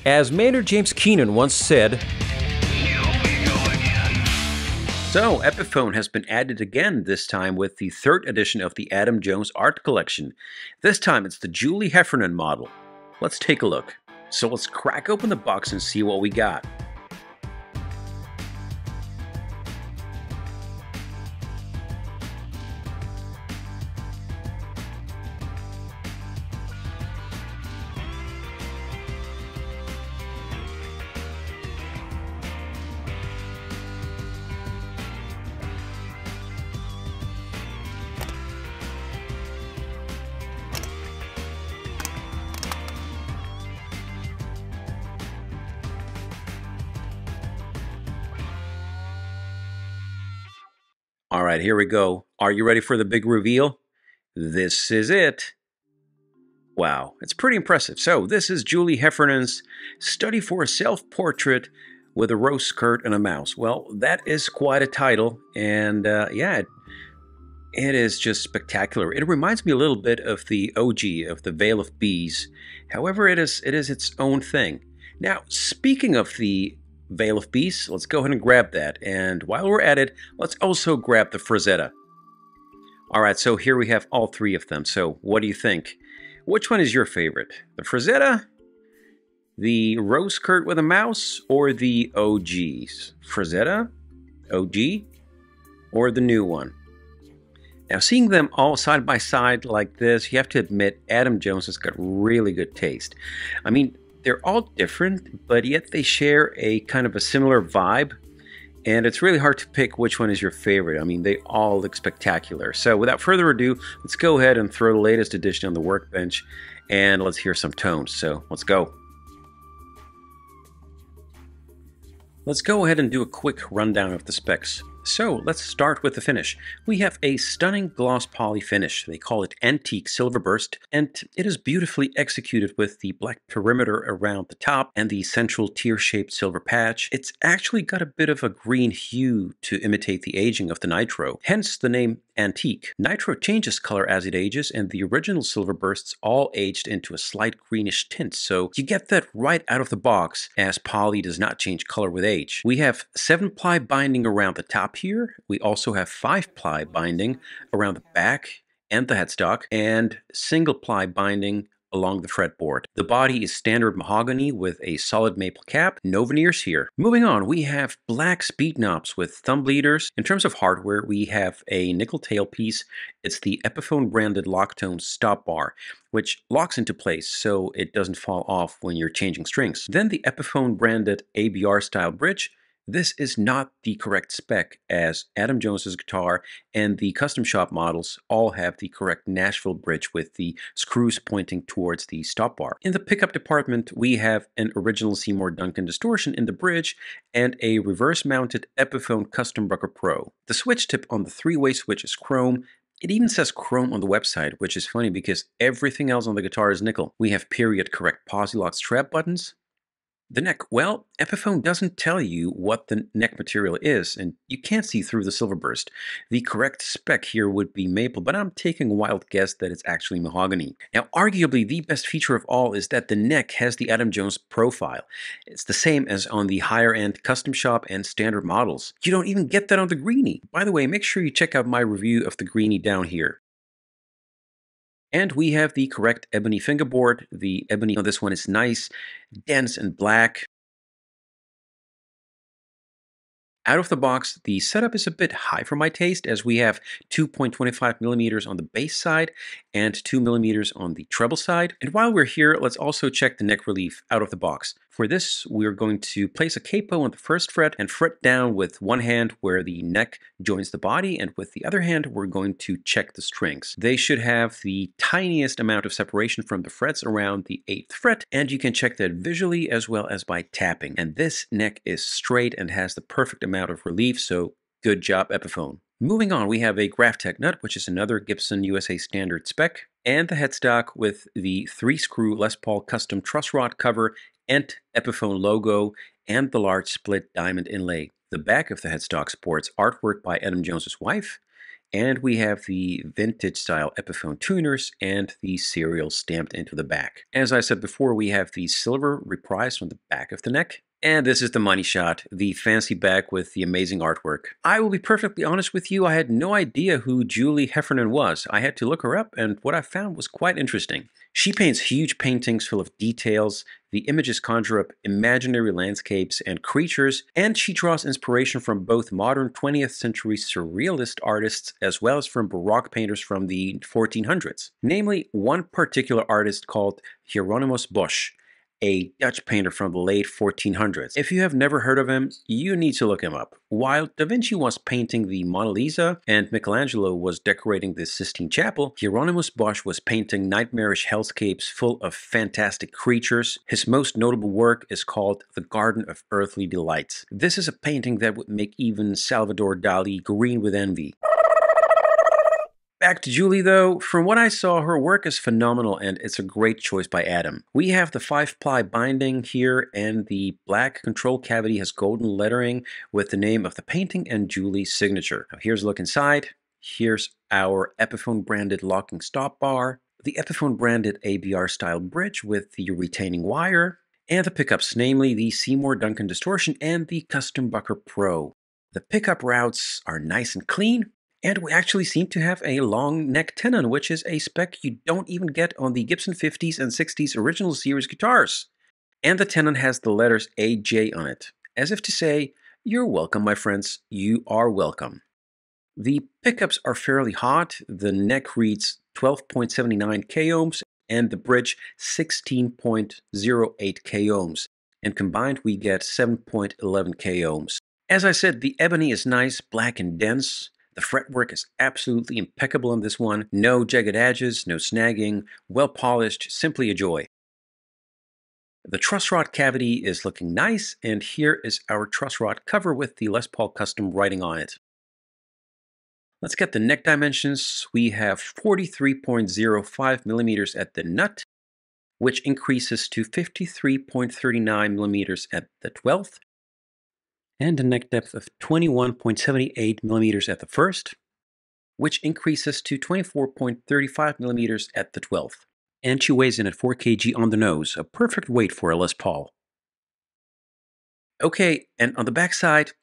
As Maynard James Keenan once said, so Epiphone has been added again, this time with the third edition of the Adam Jones Art Collection. This time it's the Julie Heffernan model. Let's take a look. So let's crack open the box and see what we got. All right, here we go. Are you ready for the big reveal? This is it. Wow, it's pretty impressive. So this is Julie Heffernan's Study for a Self-Portrait with a Rose Skirt and a Mouse. Well, that is quite a title, and yeah, it is just spectacular. It reminds me a little bit of the OG, of the Veil of Bees. However, it is its own thing. Now, speaking of the Veil of Bees, let's go ahead and grab that. And while we're at it, let's also grab the Frazetta. All right, so here we have all three of them. So what do you think? Which one is your favorite? The Frazetta, the Rose Skirt with a Mouse, or the OGs? Frazetta, OG, or the new one? Now, seeing them all side by side like this, you have to admit Adam Jones has got really good taste. I mean, they're all different, but yet they share a kind of a similar vibe, and it's really hard to pick which one is your favorite. I mean, they all look spectacular. So without further ado, let's go ahead and throw the latest edition on the workbench, and let's hear some tones. So let's go. Let's go ahead and do a quick rundown of the specs. So let's start with the finish. We have a stunning gloss poly finish. They call it Antique Silver Burst, and it is beautifully executed with the black perimeter around the top and the central tear-shaped silver patch. It's actually got a bit of a green hue to imitate the aging of the Nitro, hence the name Antique. Nitro changes color as it ages, and the original Silver Bursts all aged into a slight greenish tint, so you get that right out of the box, as poly does not change color with age. We have 7-ply binding around the top here. We also have 5-ply binding around the back and the headstock, and single-ply binding along the fretboard. The body is standard mahogany with a solid maple cap, no veneers here. Moving on, we have black speed knobs with thumb bleeders. In terms of hardware, we have a nickel tailpiece. It's the Epiphone branded Locktone stop bar, which locks into place so it doesn't fall off when you're changing strings. Then the Epiphone branded ABR style bridge. This is not the correct spec, as Adam Jones's guitar and the custom shop models all have the correct Nashville bridge with the screws pointing towards the stop bar. In the pickup department, we have an original Seymour Duncan distortion in the bridge and a reverse-mounted Epiphone Custom Rocker Pro. The switch tip on the three-way switch is chrome. It even says chrome on the website, which is funny because everything else on the guitar is nickel. We have period-correct posi-lock strap buttons. The neck, well, Epiphone doesn't tell you what the neck material is, and you can't see through the Silver Burst. The correct spec here would be maple, but I'm taking a wild guess that it's actually mahogany. Now, arguably, the best feature of all is that the neck has the Adam Jones profile. It's the same as on the higher-end custom shop and standard models. You don't even get that on the Greenie. By the way, make sure you check out my review of the Greenie down here. And we have the correct ebony fingerboard. The ebony on this one is nice, dense and black. Out of the box, the setup is a bit high for my taste, as we have 2.25 millimeters on the bass side and 2 millimeters on the treble side. And while we're here, let's also check the neck relief out of the box. For this, we're going to place a capo on the first fret and fret down with one hand where the neck joins the body, and with the other hand, we're going to check the strings. They should have the tiniest amount of separation from the frets around the 8th fret, and you can check that visually as well as by tapping. And this neck is straight and has the perfect amount of relief, so good job, Epiphone. Moving on, we have a Graphtec nut, which is another Gibson USA standard spec, and the headstock with the 3-screw Les Paul custom truss rod cover and Epiphone logo and the large split diamond inlay. The back of the headstock sports artwork by Adam Jones's wife, And we have the vintage style Epiphone tuners and the serial stamped into the back. As I said before, we have the silver reprised on the back of the neck. And this is the money shot, the fancy back with the amazing artwork. I will be perfectly honest with you, I had no idea who Julie Heffernan was. I had to look her up, and what I found was quite interesting. She paints huge paintings full of details, the images conjure up imaginary landscapes and creatures, and she draws inspiration from both modern 20th century surrealist artists as well as from Baroque painters from the 1400s. Namely, one particular artist called Hieronymus Bosch, a Dutch painter from the late 1400s. If you have never heard of him, you need to look him up. While Da Vinci was painting the Mona Lisa and Michelangelo was decorating the Sistine Chapel, Hieronymus Bosch was painting nightmarish hellscapes full of fantastic creatures. His most notable work is called The Garden of Earthly Delights. This is a painting that would make even Salvador Dali green with envy. Back to Julie though, from what I saw, her work is phenomenal and it's a great choice by Adam. We have the 5-ply binding here and the black control cavity has golden lettering with the name of the painting and Julie's signature. Now here's a look inside. Here's our Epiphone branded locking stop bar, the Epiphone branded ABR style bridge with the retaining wire, and the pickups, namely the Seymour Duncan distortion and the Custom Bucker Pro. The pickup routes are nice and clean. And we actually seem to have a long neck tenon, which is a spec you don't even get on the Gibson 50s and 60s original series guitars. And the tenon has the letters AJ on it, as if to say, you're welcome, my friends, you are welcome. The pickups are fairly hot. The neck reads 12.79 k ohms and the bridge 16.08 k ohms. And combined we get 7.11 k ohms. As I said, the ebony is nice, black and dense. The fretwork is absolutely impeccable on this one. No jagged edges, no snagging, well polished, simply a joy. The truss rod cavity is looking nice, and here is our truss rod cover with the Les Paul Custom writing on it. Let's get the neck dimensions. We have 43.05 millimeters at the nut, which increases to 53.39 millimeters at the 12th. And a neck depth of 21.78 millimeters at the 1st, which increases to 24.35 millimeters at the 12th. And she weighs in at 4 kg on the nose, a perfect weight for a Les Paul. Okay, and on the back side,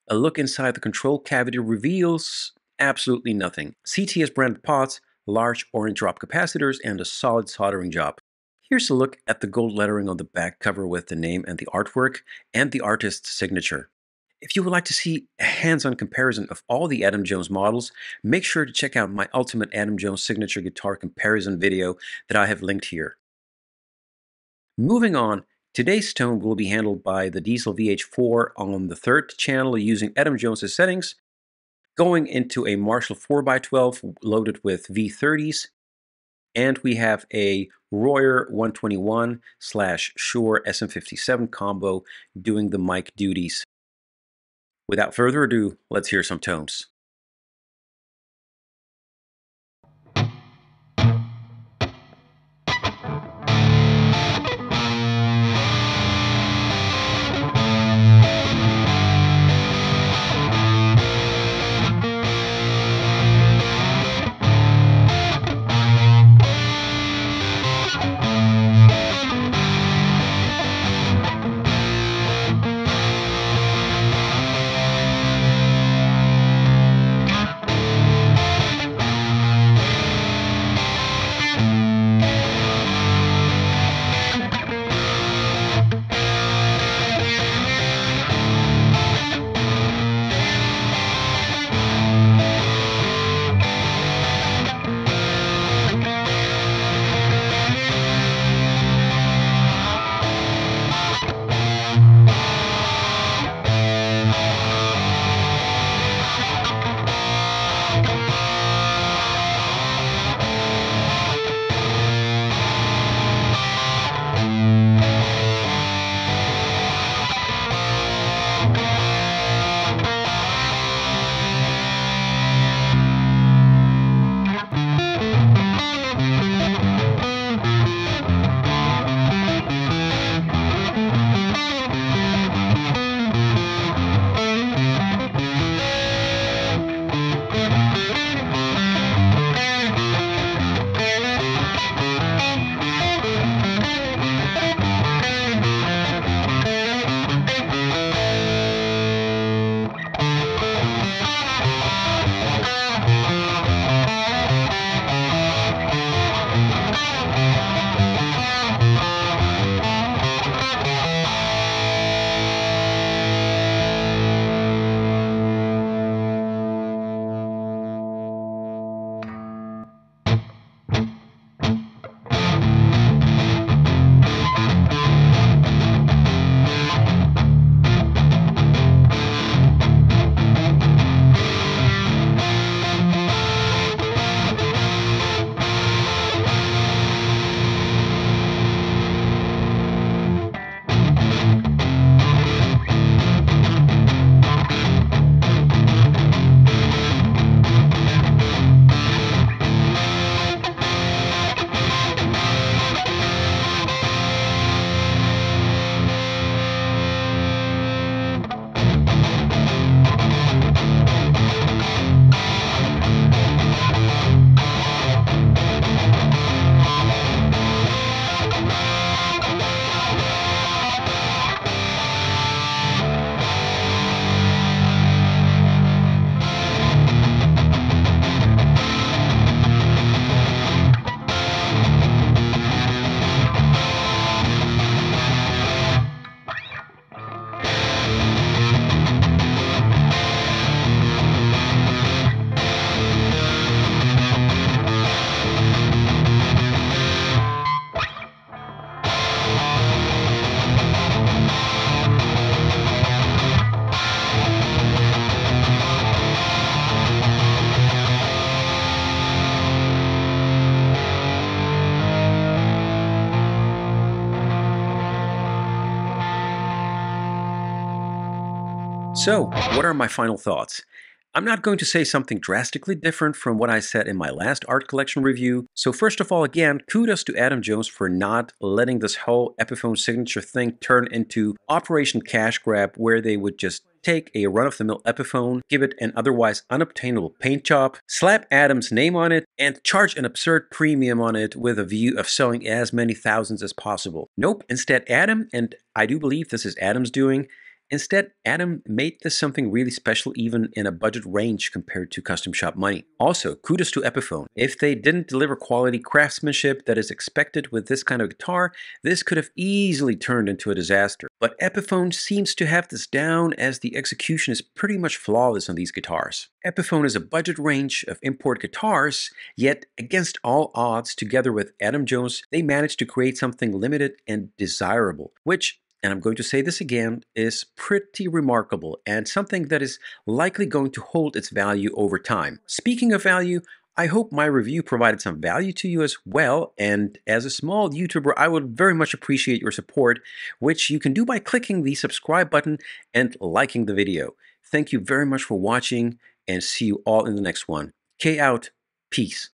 a look inside the control cavity reveals absolutely nothing. CTS branded pots, large orange drop capacitors, and a solid soldering job. Here's a look at the gold lettering on the back cover with the name and the artwork, and the artist's signature. If you would like to see a hands-on comparison of all the Adam Jones models, make sure to check out my Ultimate Adam Jones Signature Guitar Comparison video that I have linked here. Moving on, today's tone will be handled by the Diesel VH4 on the 3rd channel using Adam Jones' settings, going into a Marshall 4x12 loaded with V30s, and we have a Royer 121/Shure SM57 combo doing the mic duties. Without further ado, let's hear some tones. So, what are my final thoughts? I'm not going to say something drastically different from what I said in my last art collection review. So first of all, again, kudos to Adam Jones for not letting this whole Epiphone signature thing turn into Operation Cash Grab, where they would just take a run-of-the-mill Epiphone, give it an otherwise unobtainable paint job, slap Adam's name on it, and charge an absurd premium on it with a view of selling as many thousands as possible. Nope, instead Adam, and I do believe this is Adam's doing, instead, Adam made this something really special even in a budget range compared to custom shop money. Also, kudos to Epiphone. If they didn't deliver quality craftsmanship that is expected with this kind of guitar, this could have easily turned into a disaster. But Epiphone seems to have this down, as the execution is pretty much flawless on these guitars. Epiphone is a budget range of import guitars, yet against all odds, together with Adam Jones, they managed to create something limited and desirable, which, and I'm going to say this again, is pretty remarkable and something that is likely going to hold its value over time. Speaking of value, I hope my review provided some value to you as well, and as a small YouTuber, I would very much appreciate your support, which you can do by clicking the subscribe button and liking the video. Thank you very much for watching, and see you all in the next one. K out. Peace.